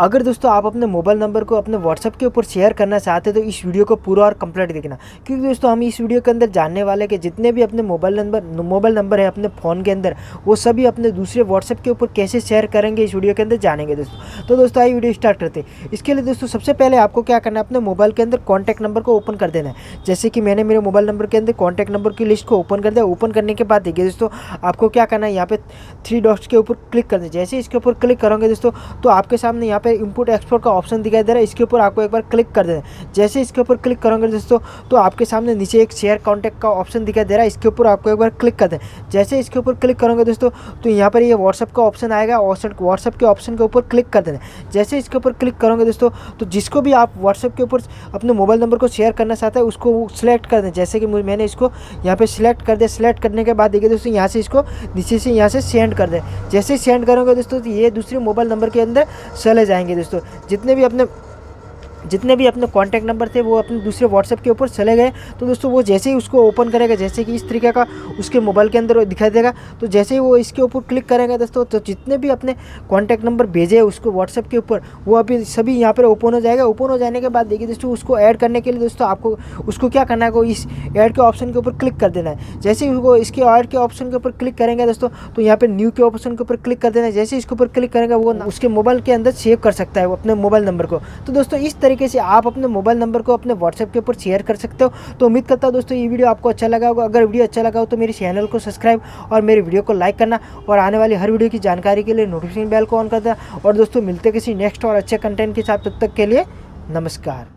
अगर दोस्तों आप अपने मोबाइल नंबर को अपने व्हाट्सएप के ऊपर शेयर करना चाहते हैं तो इस वीडियो को पूरा और कंप्लीट देखना, क्योंकि दोस्तों हम इस वीडियो के अंदर जानने वाले कि जितने भी अपने मोबाइल नंबर है अपने फ़ोन के अंदर, वो सभी अपने दूसरे व्हाट्सएप के ऊपर कैसे शेयर करेंगे इस वीडियो के अंदर जानेंगे दोस्तों। तो दोस्तों आइए वीडियो स्टार्ट करते हैं। इसके लिए दोस्तों सबसे पहले आपको क्या करना है, अपने मोबाइल के अंदर कॉन्टैक्ट नंबर को ओपन कर देना है। जैसे कि मैंने मेरे मोबाइल नंबर के अंदर कॉन्टैक्ट नंबर की लिस्ट को ओपन कर दिया। ओपन करने के बाद देखिए दोस्तों आपको क्या करना है, यहाँ पे 3 डॉट्स के ऊपर क्लिक करना है। जैसे इसके ऊपर क्लिक करोगे दोस्तों तो आपके सामने यहाँ पे इंपोर्ट एक्सपोर्ट का ऑप्शन दिखाई दे रहा है। इसके ऊपर आपको एक बार क्लिक कर देना है। जैसे इसके ऊपर क्लिक करोगे दोस्तों तो आपके सामने नीचे एक शेयर कॉन्टैक्ट का ऑप्शन दिखाई दे रहा है। इसके ऊपर आपको एक बार क्लिक कर देना है। जैसे इसके ऊपर क्लिक करोगे दोस्तों तो यहाँ पर ये व्हाट्सएप का ऑप्शन आएगा। व्हाट्सएप के ऑप्शन के ऊपर क्लिक कर देना है। जैसे इसके ऊपर क्लिक करोगे दोस्तों तो जिसको भी आप व्हाट्सएप के ऊपर अपने मोबाइल नंबर को शेयर करना चाहते हैं उसको सिलेक्ट कर दें। जैसे कि मैंने इसको यहाँ पे सिलेक्ट कर दिया। सिलेक्ट करने के बाद देखिए दोस्तों यहाँ से इसको नीचे से यहाँ से सेंड कर दें। जैसे सेंड करोगे दोस्तों तो ये दूसरे मोबाइल नंबर के अंदर चले जाएंगे दोस्तों। जितने भी अपने कॉन्टैक्ट नंबर थे वो अपने दूसरे व्हाट्सएप के ऊपर चले गए। तो दोस्तों वो जैसे ही उसको ओपन करेगा, जैसे कि इस तरीके का उसके मोबाइल के अंदर दिखाई देगा, तो जैसे ही वो इसके ऊपर क्लिक करेंगे दोस्तों तो जितने भी अपने कॉन्टैक्ट नंबर भेजे हैं उसको व्हाट्सएप के ऊपर वो अभी सभी यहाँ पर ओपन हो जाएगा। ओपन हो जाने के बाद देखिए दोस्तों उसको ऐड करने के लिए दोस्तों आपको उसको क्या करना है, इस ऐड के ऑप्शन के ऊपर क्लिक कर देना है। जैसे ही वो इसके ऐड के ऑप्शन के ऊपर क्लिक करेंगे दोस्तों तो यहाँ पर न्यू के ऑप्शन के ऊपर क्लिक कर देना है। जैसे इसके ऊपर क्लिक करेंगे वो उसके मोबाइल के अंदर सेव कर सकता है वो अपने मोबाइल नंबर को। तो दोस्तों इस तरीके से आप अपने मोबाइल नंबर को अपने व्हाट्सएप के ऊपर शेयर कर सकते हो। तो उम्मीद करता हूं दोस्तों ये वीडियो आपको अच्छा लगा होगा। अगर वीडियो अच्छा लगा हो तो मेरे चैनल को सब्सक्राइब और मेरे वीडियो को लाइक करना और आने वाली हर वीडियो की जानकारी के लिए नोटिफिकेशन बेल को ऑन कर देना। और दोस्तों मिलते किसी नेक्स्ट और अच्छे कंटेंट के साथ, तब तक के लिए नमस्कार।